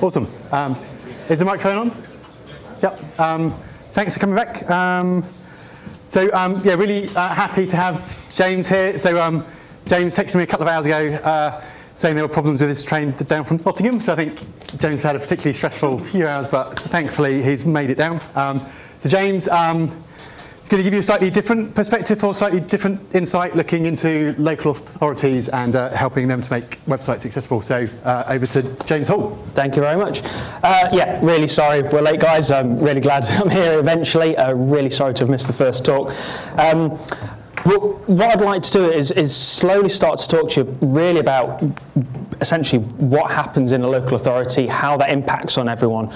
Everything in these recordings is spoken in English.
Awesome. Is the microphone on? Yep. Thanks for coming back. Yeah, really happy to have James here. So James texted me a couple of hours ago saying there were problems with his train down from Nottingham. So I think James had a particularly stressful few hours, but thankfully he's made it down. So James is going to give you a slightly different perspective or slightly different insight looking into local authorities and helping them to make websites accessible. So over to James Hall. Thank you very much. Yeah, really sorry we're late, guys. I'm really glad I'm here eventually. Really sorry to have missed the first talk. What I'd like to do is slowly start to talk to you really about essentially what happens in a local authority, how that impacts on everyone,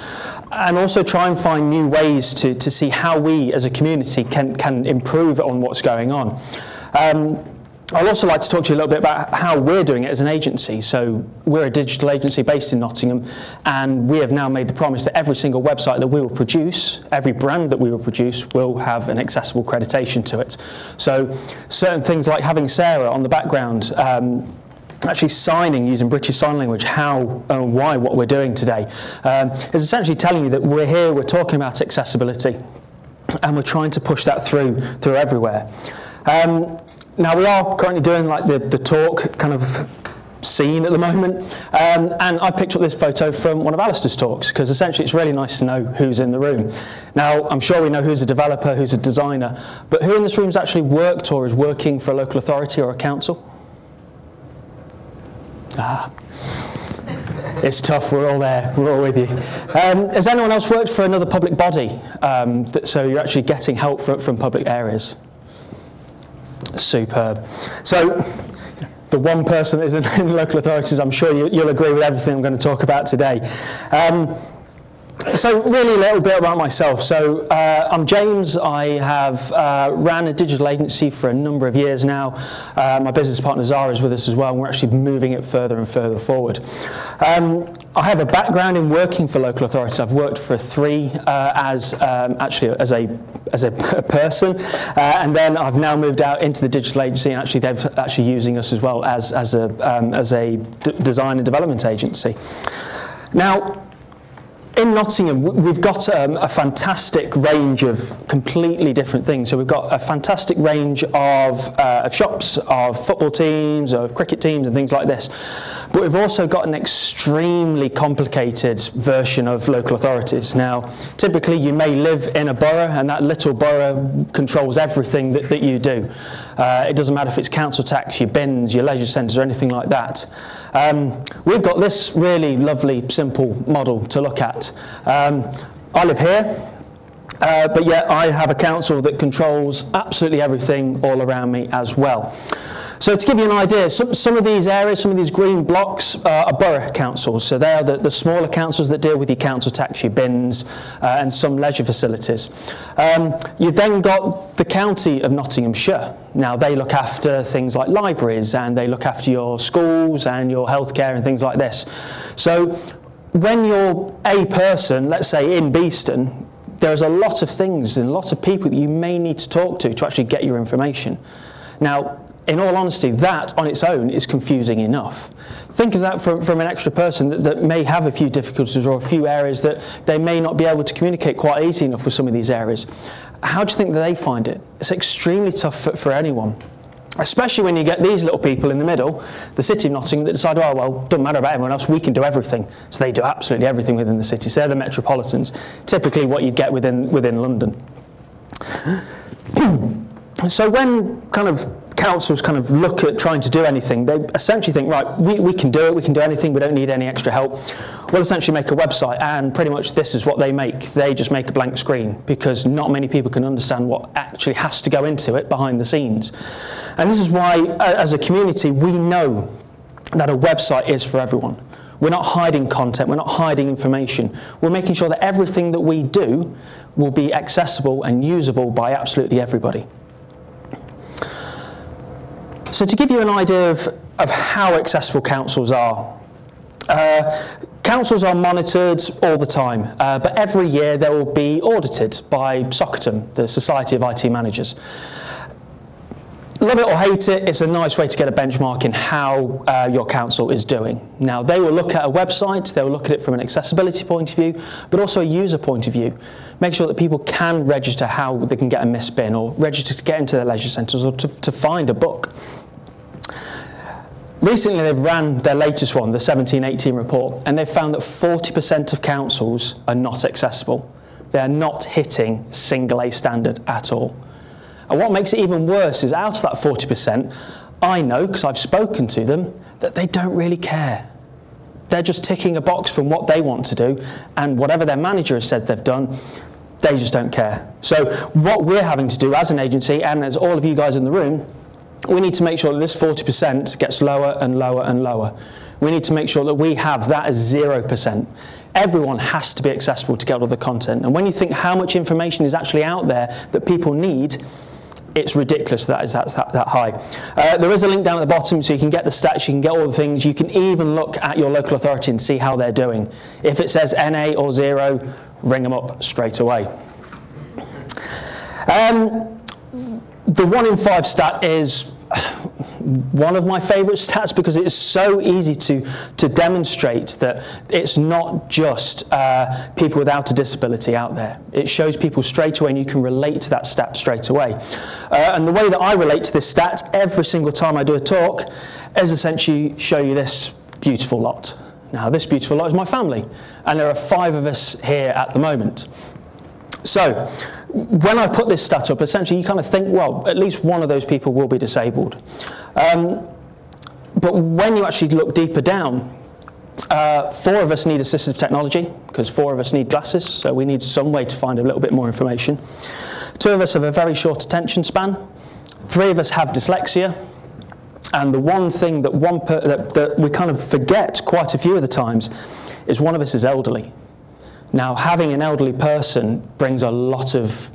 and also try and find new ways to see how we as a community can improve on what's going on. I'd also like to talk to you a little bit about how we're doing it as an agency. So we're a digital agency based in Nottingham, and we have now made the promise that every single website that we will produce, every brand that we will produce, will have an accessible accreditation to it. So certain things like having Sarah on the background, actually signing using British Sign Language how and why what we're doing today, is essentially telling you that we're here, we're talking about accessibility, and we're trying to push that through everywhere. Now we are currently doing like the talk kind of scene at the moment, and I picked up this photo from one of Alistair's talks because essentially it's really nice to know who's in the room. Now I'm sure we know who's a developer, who's a designer, but who in this room has actually worked or is working for a local authority or a council? It's tough, we're all there, we're all with you. Has anyone else worked for another public body, so you're actually getting help from public areas? Superb. So the one person that is in local authorities, I'm sure you'll agree with everything I'm going to talk about today. So really a little bit about myself. So I'm James. I have ran a digital agency for a number of years now. My business partner Zara is with us as well, and we're actually moving it further and further forward. I have a background in working for local authorities. I've worked for three actually as a person, and then I've now moved out into the digital agency, and actually they're actually using us as well as a design and development agency. Now, in Nottingham, we've got a fantastic range of completely different things. So we've got a fantastic range of shops, of football teams, of cricket teams and things like this. But we've also got an extremely complicated version of local authorities. Now, typically you may live in a borough, and that little borough controls everything that you do. It doesn't matter if it's council tax, your bins, your leisure centres or anything like that. We've got this really lovely, simple model to look at. I live here, but yet I have a council that controls absolutely everything all around me as well. So to give you an idea, some of these areas, some of these green blocks are borough councils. So they are the smaller councils that deal with your council tax, your bins, and some leisure facilities. You've then got the county of Nottinghamshire. Now they look after things like libraries, and they look after your schools and your healthcare and things like this. So when you're a person, let's say in Beeston, there's a lot of things and a lot of people that you may need to talk to actually get your information. Now, in all honesty, that on its own is confusing enough. Think of that from an extra person that may have a few difficulties or a few areas that they may not be able to communicate quite easily enough with some of these areas. How do you think that they find it? It's extremely tough for anyone, especially when you get these little people in the middle, the City of Nottingham, that decide, oh, well, doesn't matter about everyone else, we can do everything. So they do absolutely everything within the city. So they're the metropolitans, typically what you'd get within London. So when kind of councils kind of look at trying to do anything, they essentially think, right, we can do it, we can do anything, we don't need any extra help. We'll essentially make a website, and pretty much this is what they make. They just make a blank screen because not many people can understand what actually has to go into it behind the scenes. And this is why, as a community, we know that a website is for everyone. We're not hiding content, we're not hiding information. We're making sure that everything that we do will be accessible and usable by absolutely everybody. So to give you an idea of how accessible councils are, Councils are monitored all the time, but every year they will be audited by SOCATM, the Society of IT Managers. Love it or hate it, it's a nice way to get a benchmark in how your council is doing. Now, they will look at a website, they will look at it from an accessibility point of view, but also a user point of view. Make sure that people can register how they can get a missed bin, or register to get into their leisure centres, or to find a book. Recently, they've ran their latest one, the 17-18 report, and they've found that 40% of councils are not accessible. They are not hitting single A standard at all. And what makes it even worse is out of that 40%, I know, because I've spoken to them, that they don't really care. They're just ticking a box from what they want to do, and whatever their manager has said they've done, they just don't care. So what we're having to do as an agency, and as all of you guys in the room, we need to make sure that this 40% gets lower and lower and lower. We need to make sure that we have that as 0%. Everyone has to be accessible to get all the content. And when you think how much information is actually out there that people need, it's ridiculous that's that high. There is a link down at the bottom so you can get the stats, you can get all the things, you can even look at your local authority and see how they're doing. If it says NA or 0, ring them up straight away. The 1 in 5 stat is one of my favourite stats because it is so easy to demonstrate that it's not just people without a disability out there. It shows people straight away and you can relate to that stat straight away. And the way that I relate to this stat every single time I do a talk is essentially show you this beautiful lot. Now this beautiful lot is my family, and there are 5 of us here at the moment. So when I put this stat up, essentially you kind of think, well, at least one of those people will be disabled. But when you actually look deeper down, 4 of us need assistive technology because 4 of us need glasses, so we need some way to find a little bit more information. 2 of us have a very short attention span. 3 of us have dyslexia. And the one thing that, that we kind of forget quite a few of the times is one of us is elderly. Now, having an elderly person brings a lot of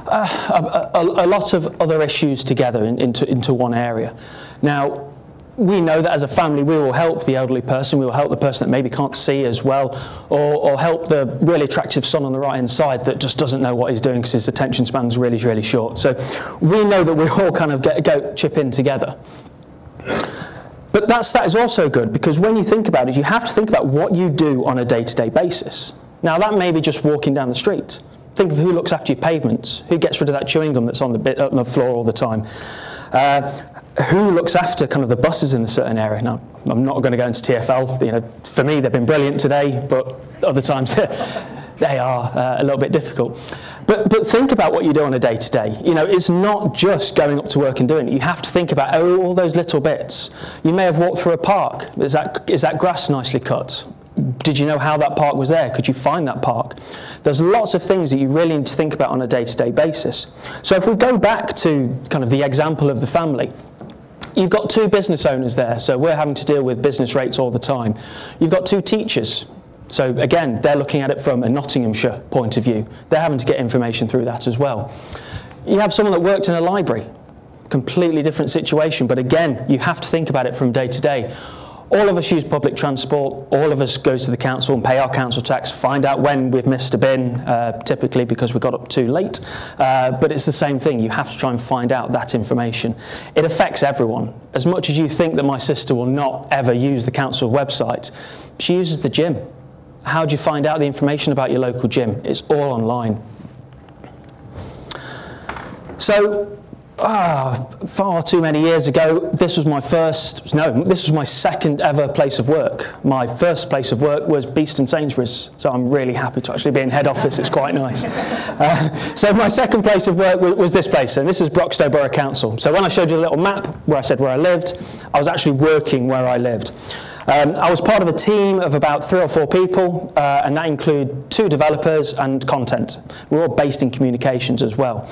other issues together into one area. Now, we know that as a family we will help the elderly person, we will help the person that maybe can't see as well, or help the really attractive son on the right hand side that just doesn't know what he's doing because his attention span's really, really short. So we know that we all kind of chip in together. But that stat is also good because when you think about it, you have to think about what you do on a day-to-day basis. Now that may be just walking down the street. Think of who looks after your pavements, who gets rid of that chewing gum that's on the floor all the time. Who looks after kind of the buses in a certain area. Now, I'm not going to go into TfL. You know, for me, they've been brilliant today, but other times they are a little bit difficult. But think about what you do on a day-to-day. You know, it's not just going up to work and doing it. You have to think about all those little bits. You may have walked through a park. Is that grass nicely cut? Did you know how that park was there? Could you find that park? There's lots of things that you really need to think about on a day-to-day basis. So if we go back to kind of the example of the family, you've got 2 business owners there, so we're having to deal with business rates all the time. You've got 2 teachers. So again, they're looking at it from a Nottinghamshire point of view. They're having to get information through that as well. You have someone that worked in a library, completely different situation, but again, you have to think about it from day to day. All of us use public transport, all of us go to the council and pay our council tax, find out when we've missed a bin, typically because we got up too late, but it's the same thing, you have to try and find out that information. It affects everyone. As much as you think that my sister will not ever use the council website, she uses the gym. How do you find out the information about your local gym? It's all online. So, far too many years ago, this was my second ever place of work. My first place of work was Beeston Sainsbury's, so I'm really happy to actually be in head office, it's quite nice. So my second place of work was this place, and this is Broxtowe Borough Council. So when I showed you a little map where I said where I lived, I was actually working where I lived. I was part of a team of about 3 or 4 people, and that included 2 developers and content. We're all based in communications as well.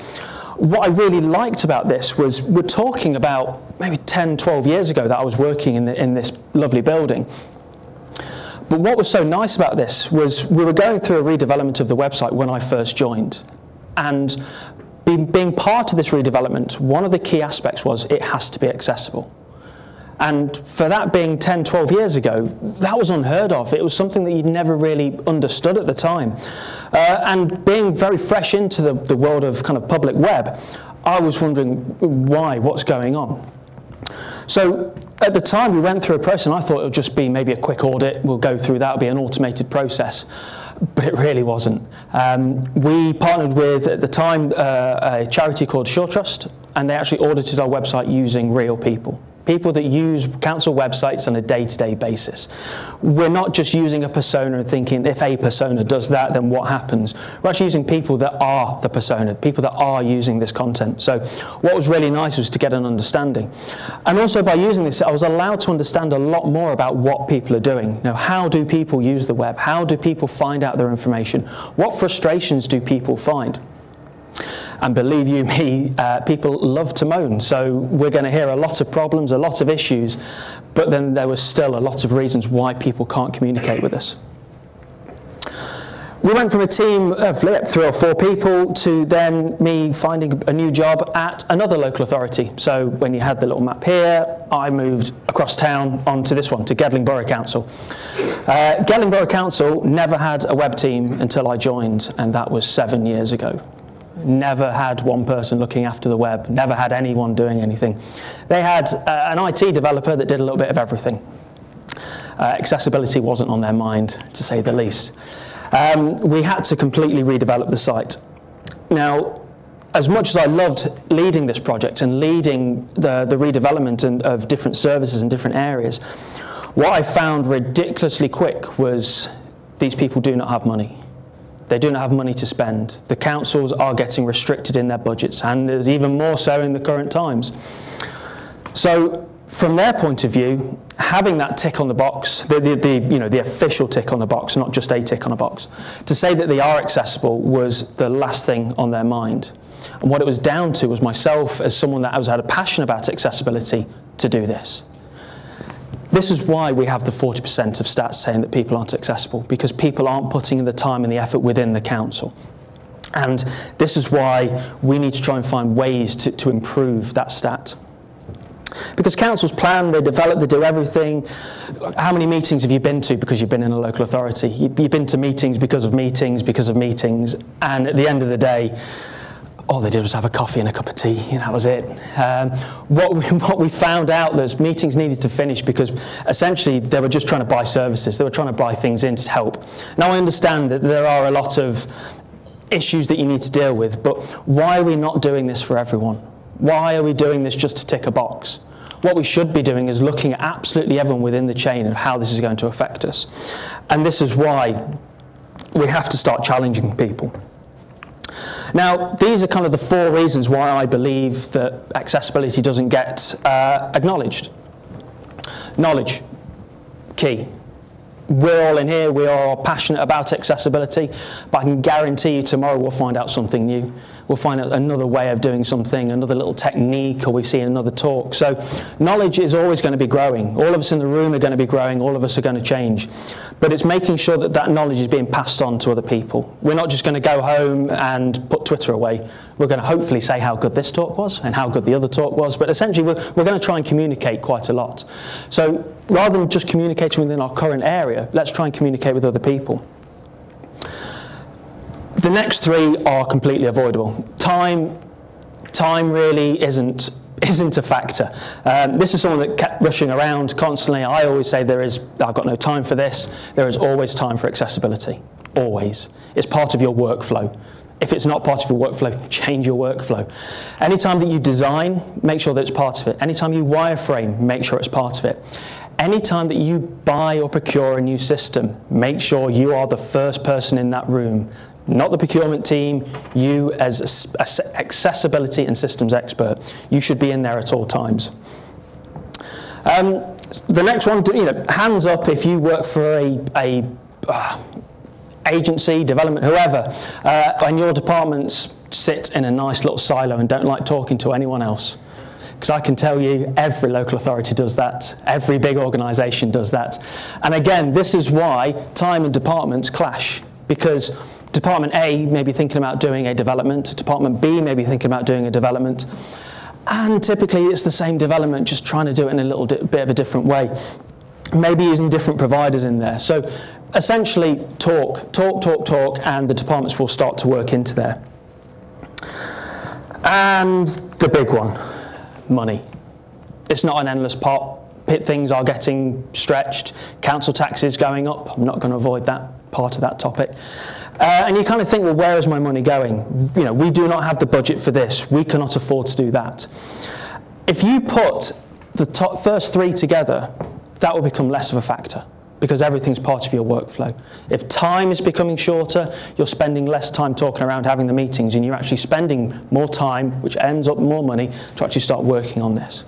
What I really liked about this was we're talking about maybe 10, 12 years ago that I was working in this lovely building. But what was so nice about this was we were going through a redevelopment of the website when I first joined. And being part of this redevelopment, one of the key aspects was it has to be accessible. And for that being 10, 12 years ago, that was unheard of. It was something that you'd never really understood at the time. And being very fresh into the world of kind of public web, I was wondering why, what's going on. So at the time we went through a process, and I thought it would just be maybe a quick audit, we'll go through that, it'll be an automated process. But it really wasn't. We partnered with, at the time, a charity called Sure Trust, and they actually audited our website using real people. People that use council websites on a day-to-day basis. We're not just using a persona and thinking if a persona does that, then what happens? We're actually using people that are the persona, people that are using this content. So what was really nice was to get an understanding. And also by using this, I was allowed to understand a lot more about what people are doing. You know, how do people use the web? How do people find out their information? What frustrations do people find? And believe you me, people love to moan. So we're going to hear a lot of problems, a lot of issues, but then there was still a lot of reasons why people can't communicate with us. We went from a team of 3 or 4 people to then me finding a new job at another local authority. So when you had the little map here, I moved across town onto this one, to Gedling Borough Council. Gedling Borough Council never had a web team until I joined, and that was 7 years ago. Never had one person looking after the web, never had anyone doing anything. They had an IT developer that did a little bit of everything. Accessibility wasn't on their mind, to say the least. We had to completely redevelop the site. Now, as much as I loved leading this project and leading the redevelopment of different services in different areas, what I found ridiculously quick was these people do not have money. They do not have money to spend. The councils are getting restricted in their budgets, and there's even more so in the current times. So from their point of view, having that tick on the box, the official tick on the box, not just a tick on a box, to say that they are accessible was the last thing on their mind. And what it was down to was myself, as someone that had a passion about accessibility, to do this. This is why we have the 40% of stats saying that people aren't accessible, because people aren't putting in the time and the effort within the council. And this is why we need to try and find ways to improve that stat. Because councils plan, they develop, they do everything. How many meetings have you been to because you've been in a local authority? You've been to meetings because of meetings, and at the end of the day, all they did was have a coffee and a cup of tea, and that was it. What we found out was meetings needed to finish because essentially they were just trying to buy services. They were trying to buy things in to help. Now I understand that there are a lot of issues that you need to deal with, but why are we not doing this for everyone? Why are we doing this just to tick a box? What we should be doing is looking at absolutely everyone within the chain and how this is going to affect us. And this is why we have to start challenging people. Now, these are kind of the 4 reasons why I believe that accessibility doesn't get acknowledged. Knowledge, key. We're all in here, we are passionate about accessibility, but I can guarantee you tomorrow we'll find out something new. We'll find out another way of doing something, another little technique, or we've seen another talk. So knowledge is always going to be growing. All of us in the room are going to be growing, all of us are going to change. But it's making sure that that knowledge is being passed on to other people. We're not just going to go home and put Twitter away. We're going to hopefully say how good this talk was and how good the other talk was, but essentially we're going to try and communicate quite a lot. So rather than just communicating within our current area, let's try and communicate with other people. The next 3 are completely avoidable. Time really isn't a factor. This is someone that kept rushing around constantly. I always say I've got no time for this. There is always time for accessibility, always. It's part of your workflow. If it's not part of your workflow, change your workflow. Anytime that you design, make sure that it's part of it. Anytime you wireframe, make sure it's part of it. Anytime that you buy or procure a new system, make sure you are the first person in that room, not the procurement team, you as accessibility and systems expert. You should be in there at all times. The next one, hands up if you work for a agency, development, whoever, and your departments sit in a nice little silo and don't like talking to anyone else. Because I can tell you every local authority does that, every big organisation does that. And again, this is why time and departments clash, because Department A may be thinking about doing a development, Department B may be thinking about doing a development, And typically it's the same development, just trying to do it in a little bit of a different way. Maybe using different providers in there. So essentially talk, and the departments will start to work into there. And the big one, money. It's not an endless pot. Things are getting stretched. Council taxes going up. I'm not going to avoid that part of that topic. And you kind of think, well, where is my money going? You know, we do not have the budget for this. We cannot afford to do that. If you put the first three together, that will become less of a factor because everything's part of your workflow. If time is becoming shorter, you're spending less time talking around having the meetings, and you're actually spending more time, which ends up more money, to actually start working on this.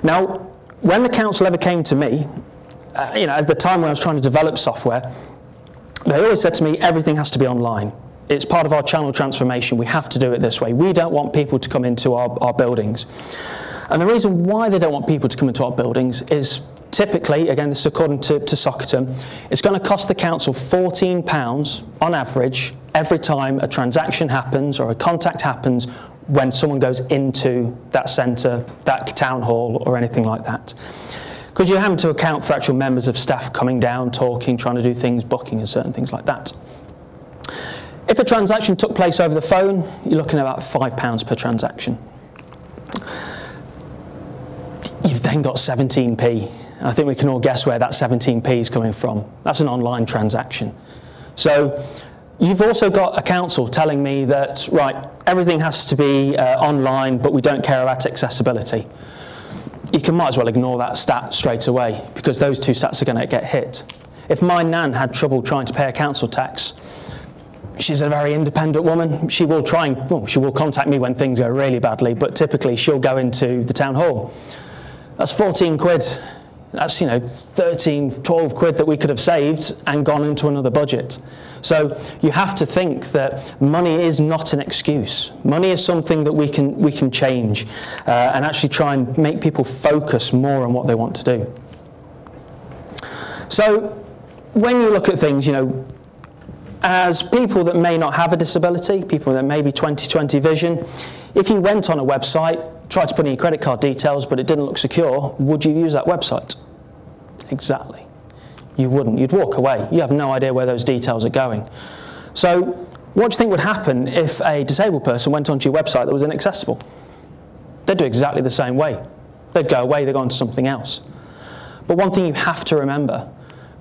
Now, when the council ever came to me, you know, at the time when I was trying to develop software, they always said to me, everything has to be online. It's part of our channel transformation. We have to do it this way. We don't want people to come into our buildings. And the reason why they don't want people to come into our buildings is typically, again, this is according to Soccerton, it's going to cost the council £14 on average every time a transaction happens or a contact happens when someone goes into that centre, that town hall, or anything like that. Because you're having to account for actual members of staff coming down, talking, trying to do things, booking and certain things like that. If a transaction took place over the phone, you're looking at about £5 per transaction. You've then got 17p. I think we can all guess where that 17p is coming from. That's an online transaction. So you've also got a council telling me that, right, everything has to be online, but we don't care about accessibility. You might as well ignore that stat straight away, because those two stats are going to get hit. If my nan had trouble trying to pay a council tax, she's a very independent woman. She will she will contact me when things go really badly, but typically she'll go into the town hall. That's 14 quid. That's, you know, 13, 12 quid that we could have saved and gone into another budget. So you have to think that money is not an excuse. Money is something that we can change and actually try and make people focus more on what they want to do. So when you look at things, you know, as people that may not have a disability, people that may be 20/20 vision, if you went on a website, tried to put in your credit card details, but it didn't look secure, would you use that website? Exactly. You wouldn't. You'd walk away. You have no idea where those details are going. So what do you think would happen if a disabled person went onto your website that was inaccessible? They'd do exactly the same way. They'd go away, they'd go on to something else. But one thing you have to remember,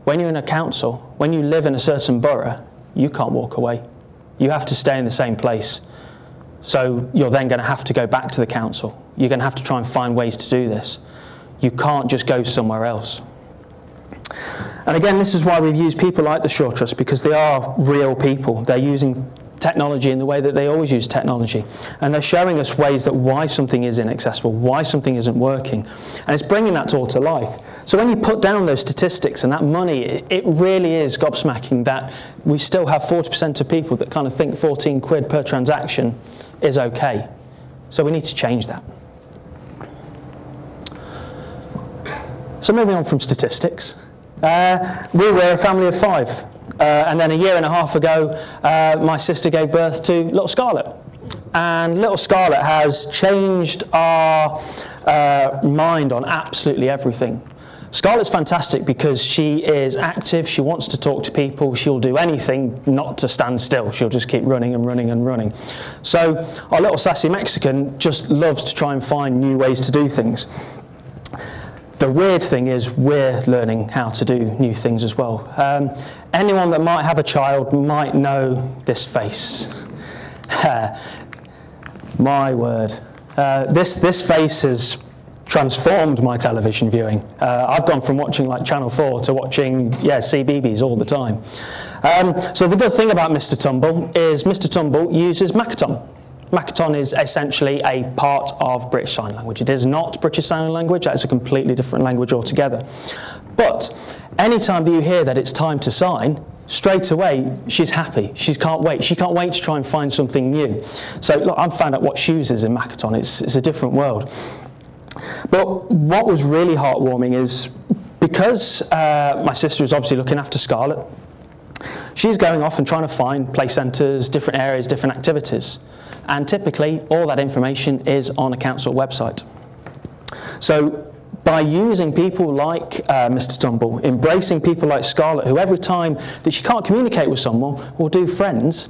when you're in a council, when you live in a certain borough, you can't walk away. You have to stay in the same place. So you're then going to have to go back to the council. You're going to have to try and find ways to do this. You can't just go somewhere else. And again, this is why we've used people like the Shore Trust, because they are real people. They're using technology in the way that they always use technology. And they're showing us ways that why something is inaccessible, why something isn't working. And it's bringing that all to life. So when you put down those statistics and that money, it really is gobsmacking that we still have 40% of people that kind of think 14 quid per transaction is okay. So we need to change that. So moving on from statistics, we were a family of 5. And then a year and a half ago, my sister gave birth to little Scarlett. And little Scarlett has changed our mind on absolutely everything. Scarlett's fantastic because she is active, she wants to talk to people, she'll do anything not to stand still. She'll just keep running and running and running. So our little sassy Mexican just loves to try and find new ways to do things. The weird thing is we're learning how to do new things as well. Anyone that might have a child might know this face. My word. This face has transformed my television viewing. I've gone from watching like Channel 4 to watching CBeebies all the time. So the good thing about Mr. Tumble is Mr. Tumble uses Makaton. Makaton is essentially a part of British Sign Language. It is not British Sign Language, that is a completely different language altogether. But anytime that you hear that it's time to sign, straight away she's happy. She can't wait. She can't wait to try and find something new. So look, I've found out what shoes is in Makaton. It's a different world. But what was really heartwarming is because my sister is obviously looking after Scarlett, she's going off and trying to find play centres, different areas, different activities. And typically, all that information is on a council website. So by using people like Mr. Tumble, embracing people like Scarlett, who every time that she can't communicate with someone will do friends,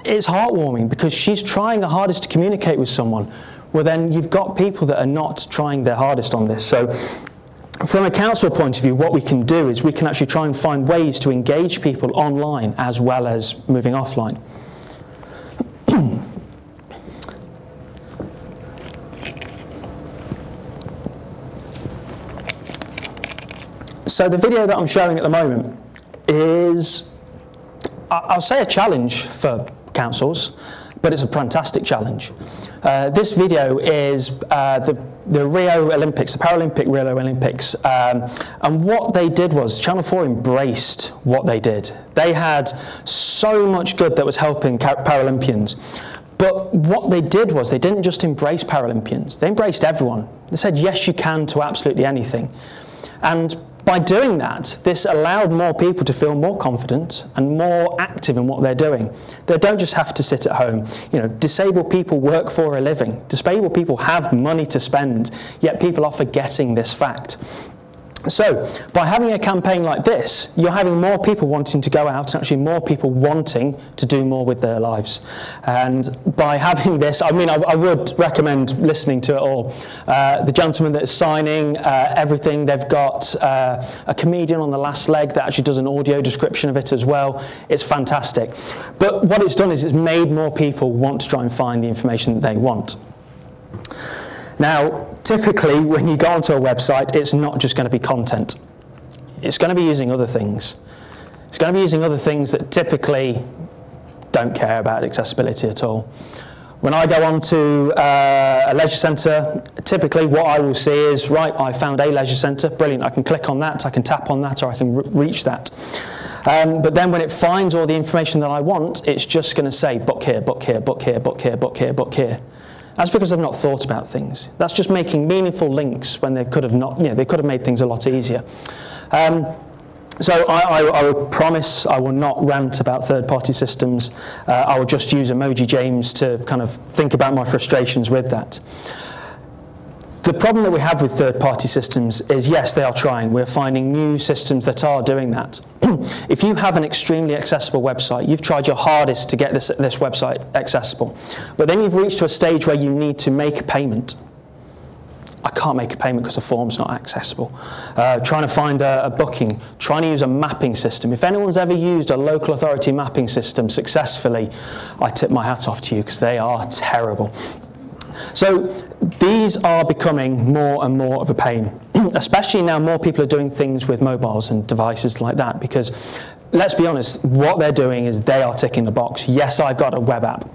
it's heartwarming because she's trying her hardest to communicate with someone. Well, then you've got people that are not trying their hardest on this. So from a council point of view, what we can do is we can actually try and find ways to engage people online as well as moving offline. So the video that I'm showing at the moment is, I'll say, a challenge for councils, but it's a fantastic challenge. This video is the Rio Olympics, the Paralympic Rio Olympics, and what they did was Channel 4 embraced what they did. They had so much good that was helping Paralympians. But what they did was they didn't just embrace Paralympians, they embraced everyone. They said yes you can to absolutely anything. And by doing that, this allowed more people to feel more confident and more active in what they're doing. They don't just have to sit at home. You know, disabled people work for a living. Disabled people have money to spend, yet people are forgetting this fact. So, by having a campaign like this, you're having more people wanting to go out and actually more people wanting to do more with their lives. And by having this, I mean, I would recommend listening to it all. The gentleman that is signing everything, they've got a comedian on the last leg that actually does an audio description of it as well. It's fantastic. But what it's done is it's made more people want to try and find the information that they want. Now, typically, when you go onto a website, it's not just going to be content. It's going to be using other things. It's going to be using other things that typically don't care about accessibility at all. When I go onto a leisure centre, typically what I will see is, right, I found a leisure centre, brilliant, I can click on that, I can tap on that, or I can reach that. But then when it finds all the information that I want, it's just going to say, book here, book here, book here, book here, book here, book here. That's because they've not thought about things. That's just making meaningful links when they could have not, they could have made things a lot easier. So I will promise I will not rant about third-party systems. I will just use Emoji James to kind of think about my frustrations with that. The problem that we have with third-party systems is, yes, they are trying. We're finding new systems that are doing that. If you have an extremely accessible website, you've tried your hardest to get this website accessible, but then you've reached to a stage where you need to make a payment. I can't make a payment because the form's not accessible. Trying to find a booking, trying to use a mapping system. If anyone's ever used a local authority mapping system successfully, I tip my hat off to you because they are terrible. So these are becoming more and more of a pain, especially now more people are doing things with mobiles and devices like that, because let's be honest, what they're doing is they are ticking the box. Yes, I've got a web app.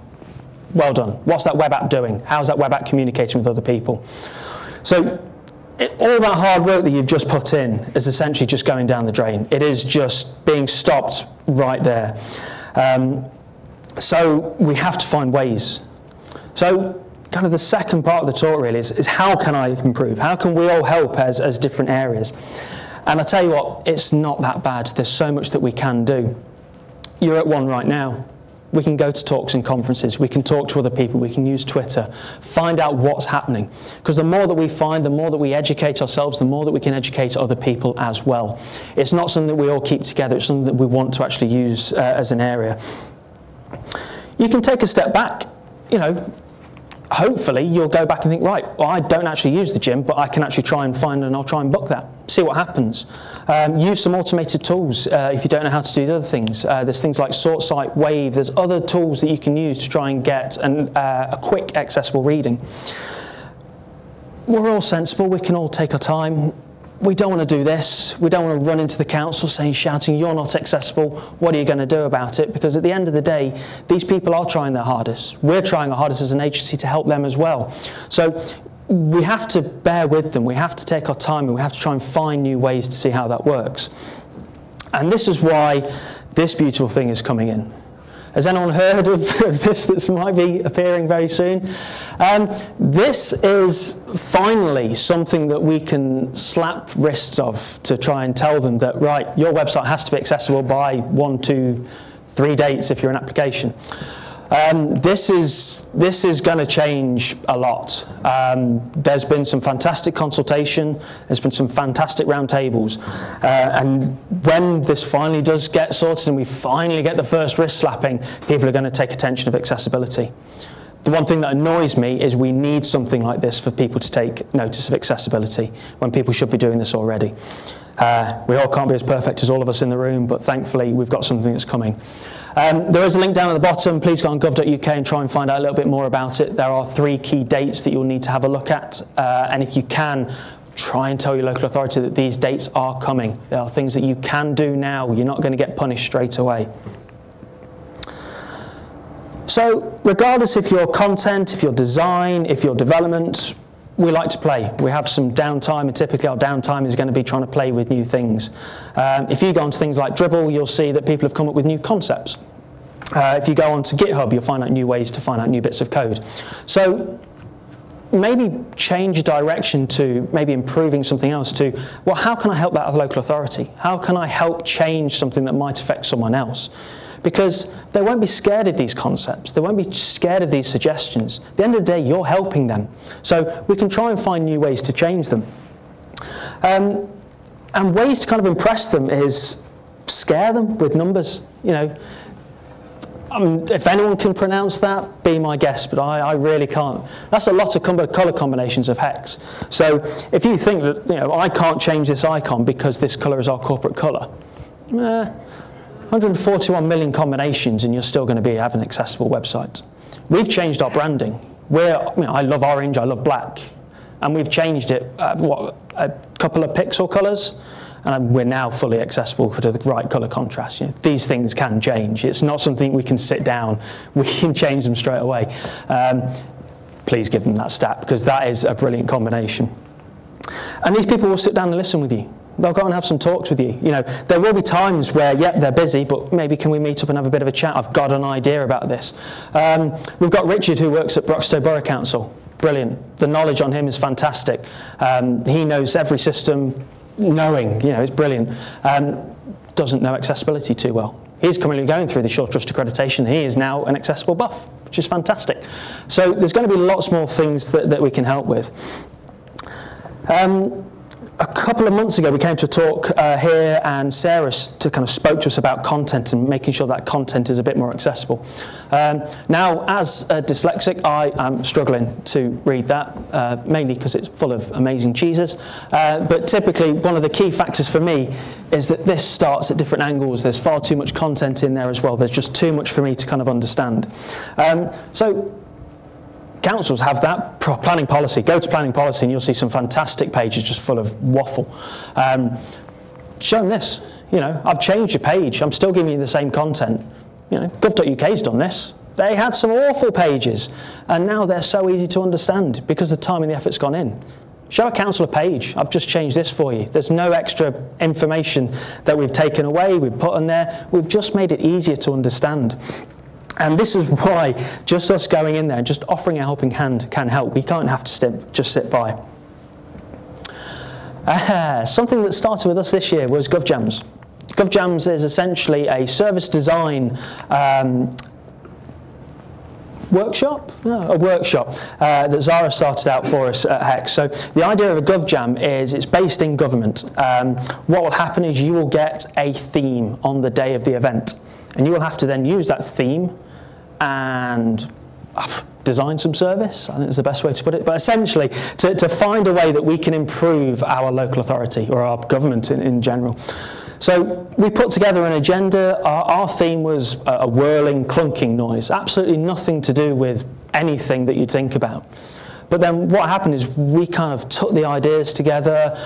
Well done. What's that web app doing? How's that web app communicating with other people? So all that hard work that you've just put in is essentially just going down the drain. It is just being stopped right there. So we have to find ways. So kind of the second part of the talk really is how can I improve? How can we all help as different areas? And I tell you what, it's not that bad. There's so much that we can do. You're at one right now. We can go to talks and conferences, we can talk to other people, we can use Twitter, find out what's happening. Because the more that we find, the more that we educate ourselves, the more that we can educate other people as well. It's not something that we all keep together, it's something that we want to actually use as an area. You can take a step back, hopefully you'll go back and think, right, well, I don't actually use the gym, but I can actually try and find and I'll try and book that, see what happens. Use some automated tools if you don't know how to do the other things. There's things like SortSite, Wave, there's other tools that you can use to try and get a quick accessible reading. We're all sensible, we can all take our time. We don't want to do this. We don't want to run into the council shouting, you're not accessible, what are you going to do about it? Because at the end of the day, these people are trying their hardest. We're trying our hardest as an agency to help them as well. So we have to bear with them. We have to take our time and we have to try and find new ways to see how that works. And this is why this beautiful thing is coming in. Has anyone heard of this that might be appearing very soon? This is finally something that we can slap wrists of to try and tell them that, right, your website has to be accessible by 1, 2, 3 dates if you're an application. This is going to change a lot. There's been some fantastic consultation, there's been some fantastic roundtables, and when this finally does get sorted and we finally get the first wrist slapping, people are going to take attention of accessibility. The one thing that annoys me is we need something like this for people to take notice of accessibility when people should be doing this already. We all can't be as perfect as all of us in the room, but thankfully we've got something that's coming. There is a link down at the bottom. Please go on gov.uk and try and find out a little bit more about it. There are 3 key dates that you'll need to have a look at, and if you can, try and tell your local authority that these dates are coming. There are things that you can do now. You're not going to get punished straight away. So regardless if you're content, if you're design, if you're development, we like to play. We have some downtime, and typically our downtime is going to be trying to play with new things. If you go onto things like Dribbble, you'll see that people have come up with new concepts. If you go onto GitHub, you'll find out new ways to find out new bits of code. So maybe change your direction to maybe improving something else to, well, how can I help that local authority? How can I help change something that might affect someone else? Because they won't be scared of these concepts. They won't be scared of these suggestions. At the end of the day, you're helping them. So we can try and find new ways to change them. And ways to kind of impress them is scare them with numbers. You know, if anyone can pronounce that, be my guest, but I really can't. That's a lot of colour combinations of HeX. So if you think that, you know, I can't change this icon because this colour is our corporate colour, 141 million combinations and you're still going to have an accessible website. We've changed our branding. I love orange, I love black, and we've changed it, a couple of pixel colours, and we're now fully accessible for the right colour contrast. You know, these things can change. It's not something we can sit down, we can change them straight away. Please give them that stat, because that is a brilliant combination. And these people will sit down and listen with you. They'll go and have some talks with you. You know, there will be times where, yep, they're busy, but maybe can we meet up and have a bit of a chat? I've got an idea about this. We've got Richard, who works at Broxtowe Borough Council. Brilliant. The knowledge on him is fantastic. He knows every system, it's brilliant. Doesn't know accessibility too well. He's currently going through the Short Trust accreditation. He is now an accessible buff, which is fantastic. So there's going to be lots more things that we can help with. A couple of months ago, we came to a talk here, and Sarah kind of spoke to us about content and making sure that content is a bit more accessible. Now, as a dyslexic, I am struggling to read that, mainly because it's full of amazing cheeses. But typically, one of the key factors for me is that this starts at different angles. There's far too much content in there as well. There's just too much for me to kind of understand. So councils have that planning policy. Go to planning policy and you'll see some fantastic pages just full of waffle. Show them this. You know, I've changed your page. I'm still giving you the same content. You know, gov.uk's done this. They had some awful pages, and now they're so easy to understand because the time and the effort's gone in. Show a council a page. I've just changed this for you. There's no extra information that we've taken away, we've put in there. We've just made it easier to understand. And this is why just us going in there and just offering a helping hand can help. We can't have to just sit by. Something that started with us this year was GovJams. GovJams is essentially a service design workshop that Zara started out for us at HeX. So the idea of a GovJam is it's based in government. What will happen is you will get a theme on the day of the event, and you will have to then use that theme and design some service. I think that's the best way to put it. But essentially, to find a way that we can improve our local authority or our government in general. So we put together an agenda. Our theme was a whirling, clunking noise. Absolutely nothing to do with anything that you'd think about. But then what happened is we kind of took the ideas together.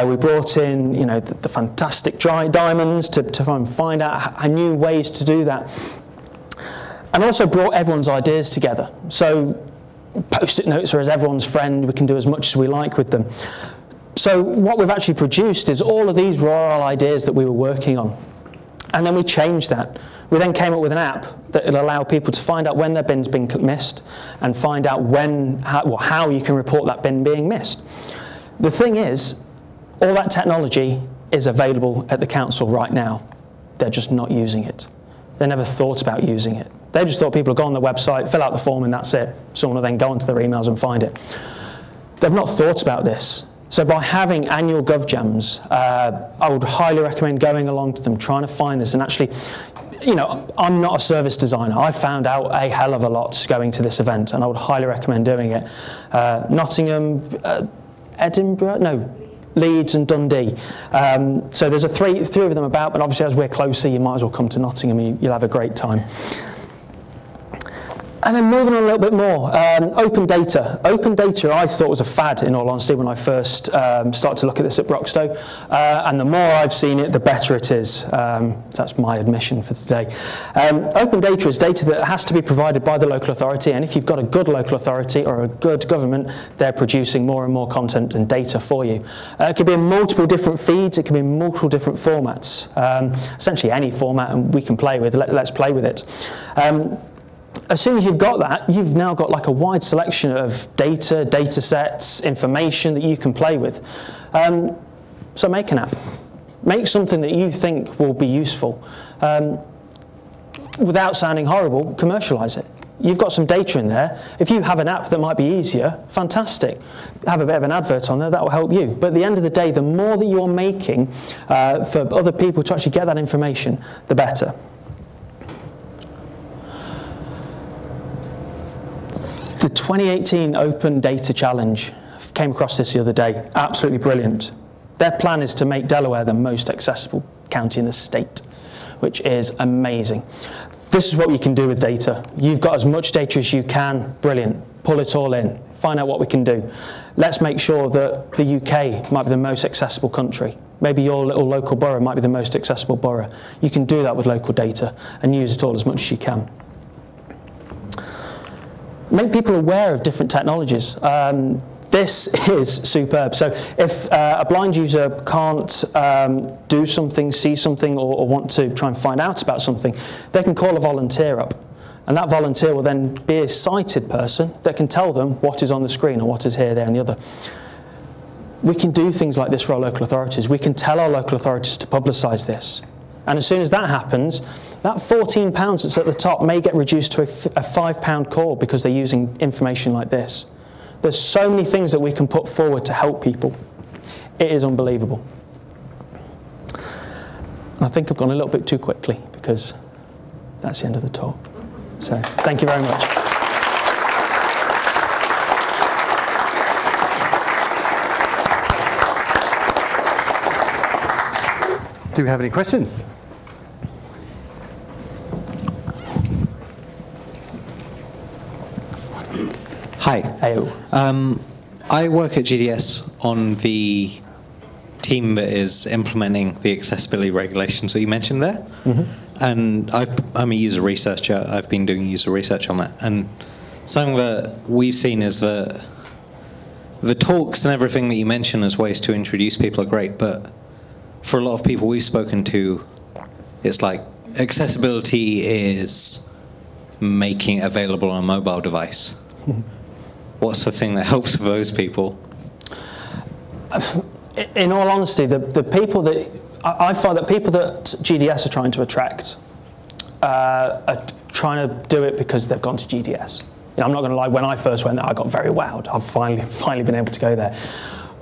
We brought in, the fantastic diamonds to try and find out new ways to do that. And also brought everyone's ideas together. So post-it notes are as everyone's friend. We can do as much as we like with them. So what we've actually produced is all of these were all ideas that we were working on. And then we changed that. We then came up with an app that will allow people to find out when their bin's been missed and find out how you can report that bin being missed. The thing is, all that technology is available at the council right now. They're just not using it. They never thought about using it. They just thought people would go on the website, fill out the form, and that's it. Someone will then go onto their emails and find it. They've not thought about this. So by having annual GovJams, I would highly recommend going along to them, trying to find this, and actually, you know, I'm not a service designer. I found out a hell of a lot going to this event, and I would highly recommend doing it. Nottingham, Edinburgh, no, Leeds and Dundee. So there's three of them about, but obviously as we're closer, you might as well come to Nottingham and you'll have a great time. And then moving on a little bit more, open data. Open data I thought was a fad, in all honesty, when I first started to look at this at Broxtowe. And the more I've seen it, the better it is. That's my admission for today. Open data is data that has to be provided by the local authority, and if you've got a good local authority or a good government, they're producing more and more content and data for you. It can be in multiple different feeds, it can be in multiple different formats. Essentially any format and we can play with, let's play with it. As soon as you've got that, you've now got like a wide selection of data, data sets, information that you can play with. So make an app. Make something that you think will be useful. Without sounding horrible, commercialize it. You've got some data in there. If you have an app that might be easier, fantastic. Have a bit of an advert on there, that will help you. But at the end of the day, the more that you're making for other people to actually get that information, the better. The 2018 Open Data Challenge, came across this the other day, absolutely brilliant. Their plan is to make Delaware the most accessible county in the state, which is amazing. This is what you can do with data. You've got as much data as you can, brilliant. Pull it all in, find out what we can do. Let's make sure that the UK might be the most accessible country. Maybe your little local borough might be the most accessible borough. You can do that with local data and use it all as much as you can. Make people aware of different technologies. This is superb. So if a blind user can't do something, see something, or want to try and find out about something, they can call a volunteer up. And that volunteer will then be a sighted person that can tell them what is on the screen or what is here, there, and the other. We can do things like this for our local authorities. We can tell our local authorities to publicise this. And as soon as that happens, that £14 that's at the top may get reduced to a £5 call because they're using information like this. There's so many things that we can put forward to help people. It is unbelievable. And I think I've gone a little bit too quickly because that's the end of the talk. So thank you very much. Do we have any questions? Hi. Heyo. I work at GDS on the team that is implementing the accessibility regulations that you mentioned there. Mm-hmm. And I'm a user researcher. I've been doing user research on that. And something that we've seen is that the talks and everything that you mentioned as ways to introduce people are great, but for a lot of people we've spoken to, it's like accessibility is making it available on a mobile device. What's the thing that helps for those people? In all honesty, the people that I find that people that GDS are trying to attract are trying to do it because they've gone to GDS. You know, I'm not going to lie. When I first went there, I got very wowed. I've finally been able to go there.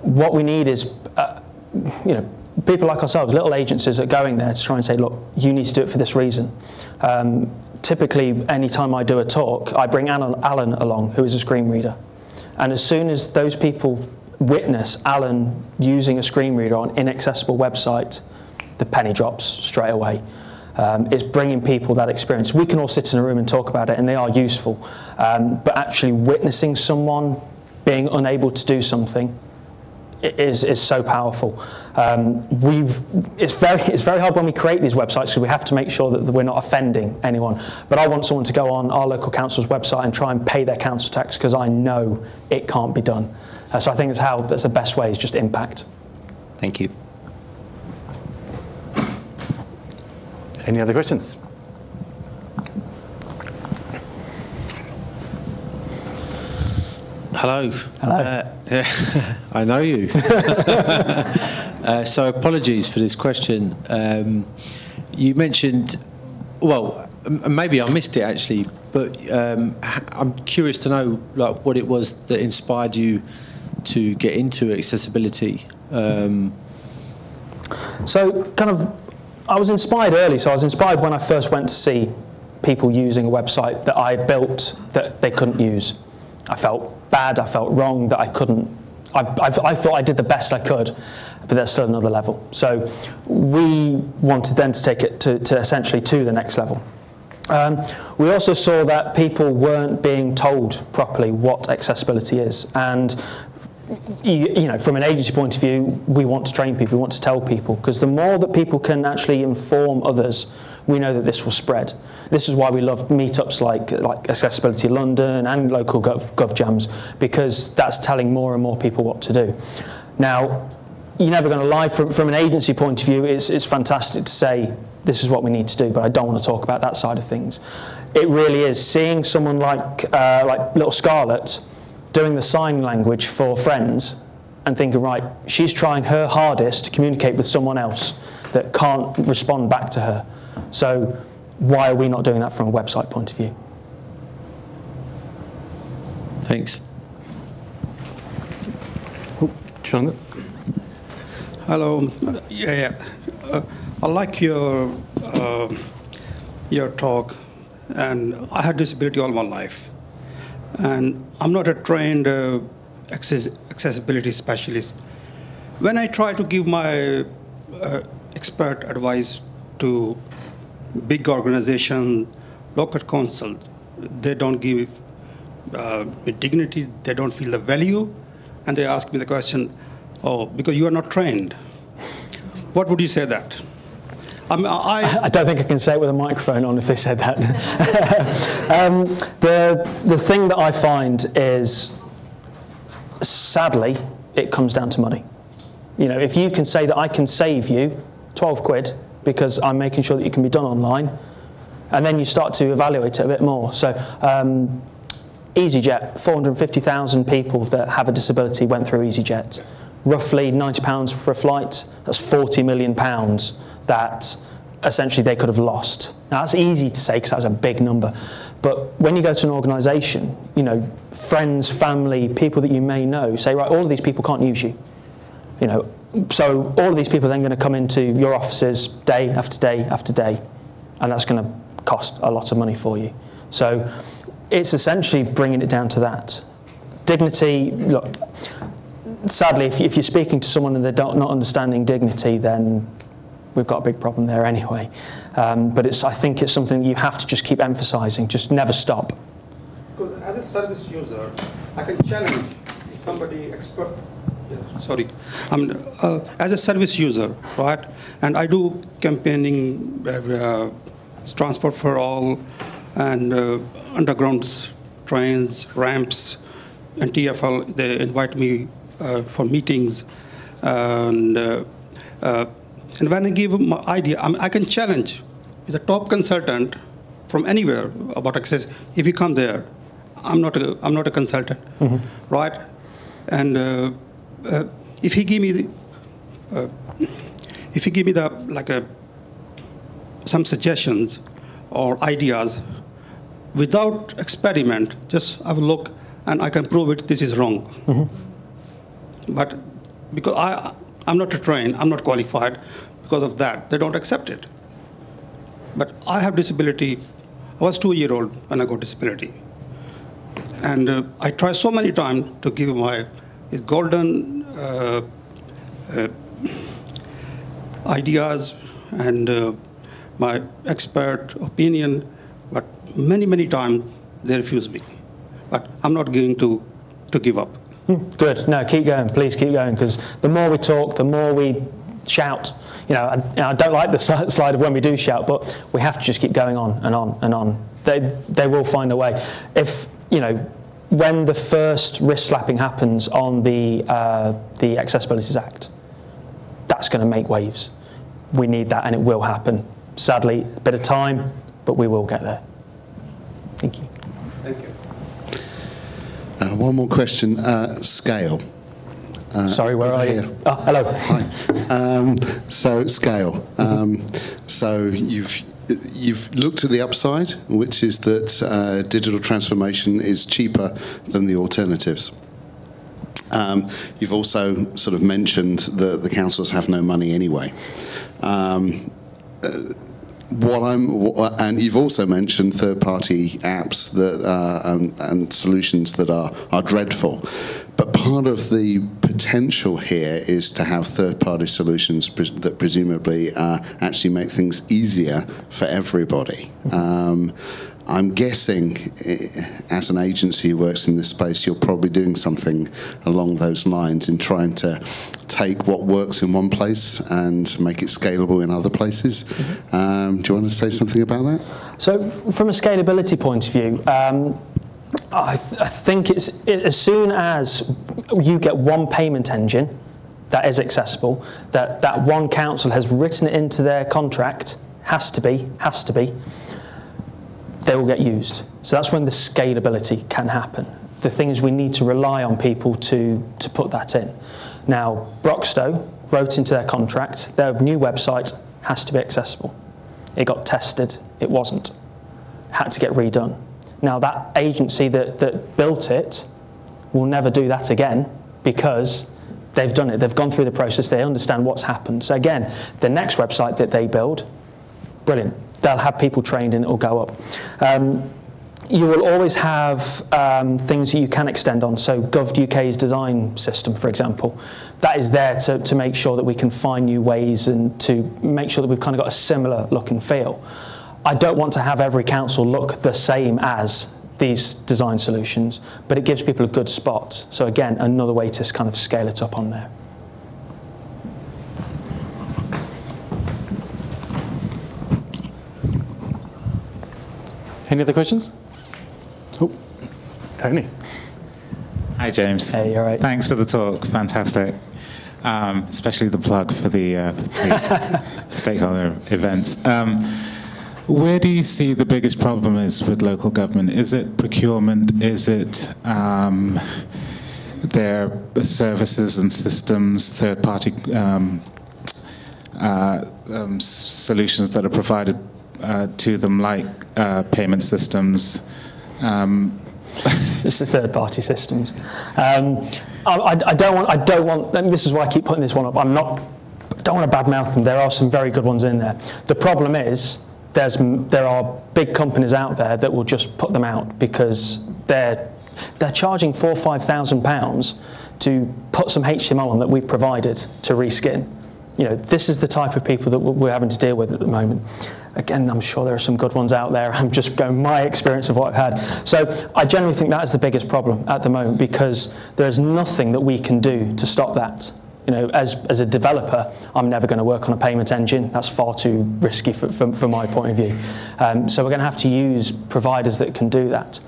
What we need is, you know, people like ourselves, little agencies, are going there to try and say, look, you need to do it for this reason. Typically, any time I do a talk, I bring Alan along, who is a screen reader. And as soon as those people witness Alan using a screen reader on an inaccessible website, the penny drops straight away. It's bringing people that experience. We can all sit in a room and talk about it, and they are useful. But actually witnessing someone being unable to do something is so powerful. It's very hard when we create these websites because we have to make sure that we're not offending anyone. But I want someone to go on our local council's website and try and pay their council tax because I know it can't be done. So I think that's the best way, is just impact. Thank you. Any other questions? Hello. Hello. I know you. So apologies for this question. You mentioned, well, maybe I missed it actually, but I'm curious to know like what it was that inspired you to get into accessibility. So kind of, I was inspired early. So I was inspired when I first went to see people using a website that I built that they couldn't use. I felt bad, I felt wrong that I couldn't. I thought I did the best I could, but there's still another level. So we wanted then to take it to essentially to the next level. We also saw that people weren't being told properly what accessibility is, and you know, from an agency point of view, we want to train people, we want to tell people, because the more that people can actually inform others, we know that this will spread. This is why we love meetups like Accessibility London and local gov jams, because that's telling more and more people what to do. Now, you're never going to lie, from an agency point of view, it's fantastic to say this is what we need to do, but I don't want to talk about that side of things. It really is seeing someone like little Scarlett doing the sign language for friends and thinking, right, she's trying her hardest to communicate with someone else that can't respond back to her. So why are we not doing that from a website point of view? Thanks. Oh, Chandler. Hello. I like your talk, and I had disability all my life, and I'm not a trained accessibility specialist. When I try to give my expert advice to big organizations, local council, they don't give me dignity, they don't feel the value, and they ask me the question, oh, because you are not trained. What would you say that? I don't think I can say it with a microphone on if they said that. The thing that I find is, sadly, it comes down to money. You know, if you can say that I can save you 12 quid because I'm making sure that it can be done online, and then you start to evaluate it a bit more. So EasyJet, 450,000 people that have a disability went through EasyJet. Roughly £90 for a flight, that's £40 million that essentially they could have lost. Now that's easy to say because that's a big number, but when you go to an organisation, you know, friends, family, people that you may know say, right, all of these people can't use you. You know, so all of these people are then going to come into your offices day after day after day, and that's going to cost a lot of money for you. So it's essentially bringing it down to that. Dignity, look, sadly, if you're speaking to someone and they're not understanding dignity, then we've got a big problem there anyway. But I think it's something that you have to just keep emphasising, just never stop. Because as a service user, I can challenge somebody expert. Yeah, sorry, as a service user, right? And I do campaigning, transport for all, and underground trains, ramps, and TfL. They invite me for meetings, and when I give my idea, I can challenge the top consultant from anywhere about access. If you come there, I'm not a consultant, right? And if he give me some suggestions or ideas without experiment, just have a look and I can prove it. This is wrong. But because I'm not trained, I'm not qualified. Because of that, they don't accept it. But I have disability. I was 2-year-old when I got disability. And I tried so many times to give my golden ideas and my expert opinion, but many times they refuse me. But I'm not going to give up. Good. No, keep going. Please keep going, because the more we talk, the more we shout. You know, I don't like the slide of when we do shout, but we have to just keep going on and on and on. They will find a way. If, you know, when the first wrist slapping happens on the Accessibilities Act, that's going to make waves. We need that, and it will happen. Sadly, a bit of time, but we will get there. Thank you. Thank you. One more question. Scale. Sorry, where are you? Oh, hello. Hi. So scale. So you've looked at the upside, which is that digital transformation is cheaper than the alternatives. You've also sort of mentioned that the councils have no money anyway. And you've also mentioned third-party apps that and solutions that are dreadful. But part of the potential here is to have third-party solutions that presumably actually make things easier for everybody. I'm guessing, as an agency who works in this space, you're probably doing something along those lines in trying to take what works in one place and make it scalable in other places. Do you want to say something about that? So, from a scalability point of view, I think as soon as you get one payment engine that is accessible, that one council has written it into their contract, has to be, they will get used. So that's when the scalability can happen. The thing is, we need to rely on people to put that in. Now, Broxtowe wrote into their contract, their new website has to be accessible. It got tested, it wasn't. Had to get redone. Now, that agency that built it will never do that again because they've done it. They've gone through the process, they understand what's happened. So again, the next website that they build, brilliant. They'll have people trained and it will go up. You will always have things that you can extend on. So Gov.UK's design system, for example, that is there to make sure that we can find new ways and to make sure that we've kind of got a similar look and feel. I don't want to have every council look the same as these design solutions, but it gives people a good spot. So again, another way to kind of scale it up on there. Any other questions? Oh, Tony. Hi, James. Hey, all right. Thanks for the talk. Fantastic. Especially the plug for the stakeholder events. Where do you see the biggest problem is with local government? Is it procurement? Is it their services and systems, third-party solutions that are provided to them, like payment systems? It's the third-party systems. I don't want. And this is why I keep putting this one up. I don't want to badmouth them. There are some very good ones in there. The problem is there are big companies out there that will just put them out because they're charging £4,000 or £5,000 to put some HTML on that we've provided to reskin. You know, this is the type of people that we're having to deal with at the moment. Again, I'm sure there are some good ones out there. I'm just going my experience of what I've had. So I generally think that is the biggest problem at the moment because there's nothing that we can do to stop that. You know, as a developer, I'm never going to work on a payment engine. That's far too risky from my point of view. So we're going to have to use providers that can do that.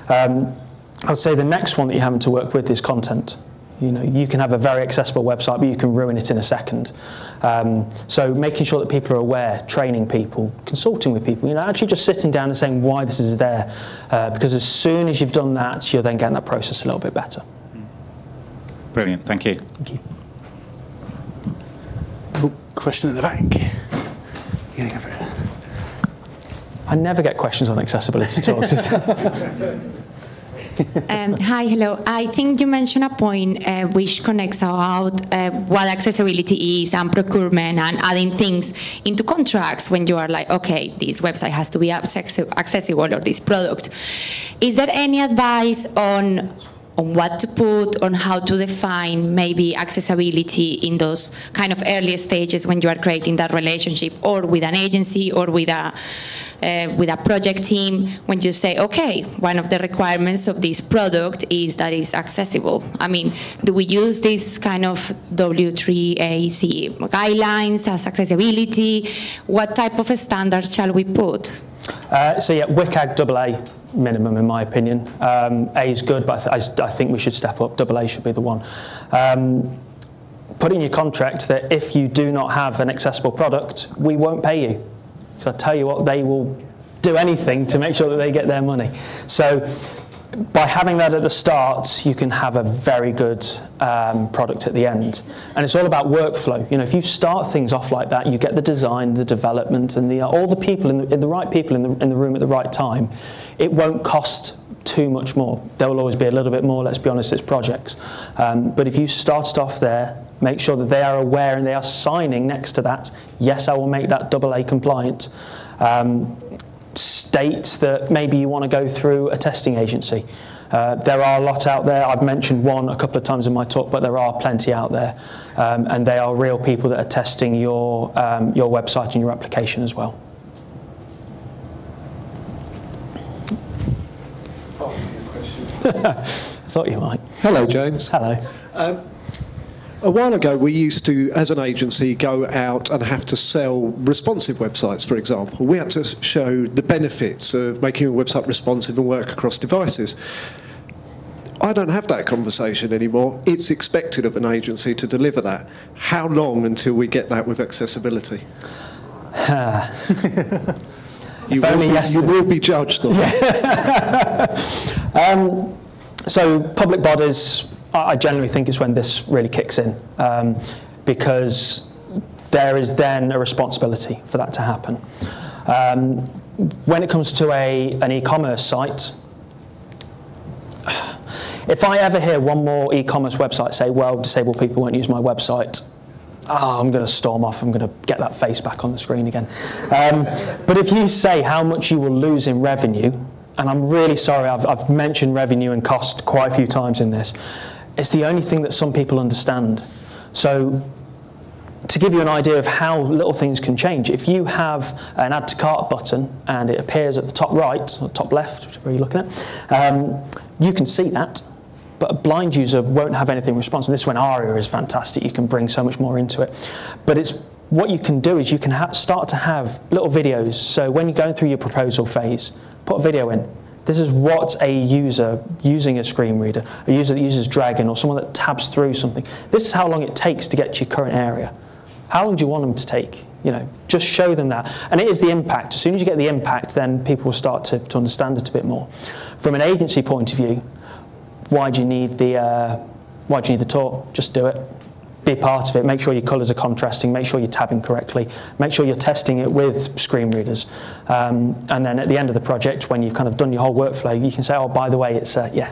I would say the next one that you're having to work with is content. You know, you can have a very accessible website, but you can ruin it in a second. So making sure that people are aware, training people, consulting with people, you know, actually just sitting down and saying why this is there. Because as soon as you've done that, you're then getting that process a little bit better. Brilliant, thank you. Thank you. Oh, question in the back. Yeah, go for it. I never get questions on accessibility talks. Hi, hello. I think you mentioned a point which connects about what accessibility is and procurement and adding things into contracts when you are like, okay, this website has to be accessible or this product. Is there any advice on what to put, on how to define maybe accessibility in those kind of early stages when you are creating that relationship, or with an agency or with a project team, when you say, okay, one of the requirements of this product is that it's accessible. I mean, do we use this kind of W3AC guidelines as accessibility? What type of standards shall we put? So yeah, WCAG AA minimum in my opinion. A is good, but I think we should step up. AA should be the one. Put in your contract that if you do not have an accessible product, we won't pay you. So I tell you what, they will do anything to make sure that they get their money. So by having that at the start, you can have a very good product at the end. And it's all about workflow. You know, if you start things off like that, you get the design, the development, and all the people in the right people in the room at the right time. It won't cost too much more. There will always be a little bit more. Let's be honest, it's projects. But if you started off there, make sure that they are aware and they are signing next to that. Yes, I will make that AA compliant. State that maybe you want to go through a testing agency. There are a lot out there. I've mentioned one a couple of times in my talk, but there are plenty out there, and they are real people that are testing your website and your application as well. I thought you might. Hello, James. Hello. A while ago, we used to, as an agency, go out and have to sell responsive websites, for example. We had to show the benefits of making a website responsive and work across devices. I don't have that conversation anymore. It's expected of an agency to deliver that. How long until we get that with accessibility? You will be judged on this. So public bodies, I generally think it's when this really kicks in, because there is then a responsibility for that to happen. When it comes to an e-commerce site, if I ever hear one more e-commerce website say, well, disabled people won't use my website, I'm going to storm off, I'm going to get that face back on the screen again. But if you say how much you will lose in revenue, and I'm really sorry, I've mentioned revenue and cost quite a few times in this, it's the only thing that some people understand. So to give you an idea of how little things can change, if you have an add to cart button and it appears at the top right, or top left, whichever you're looking at, you can see that, but a blind user won't have anything responsive. This is when ARIA is fantastic, you can bring so much more into it. But what you can do is you can start to have little videos. So when you're going through your proposal phase, put a video in. This is what a user using a screen reader, a user that uses Dragon, or someone that tabs through something. This is how long it takes to get to your current area. How long do you want them to take? You know, just show them that. And it is the impact. As soon as you get the impact, then people will start to understand it a bit more. From an agency point of view, why do you need the talk? Just do it. Be part of it. Make sure your colours are contrasting. Make sure you're tabbing correctly. Make sure you're testing it with screen readers. And then at the end of the project, when you've kind of done your whole workflow, you can say, oh, by the way, it's AA.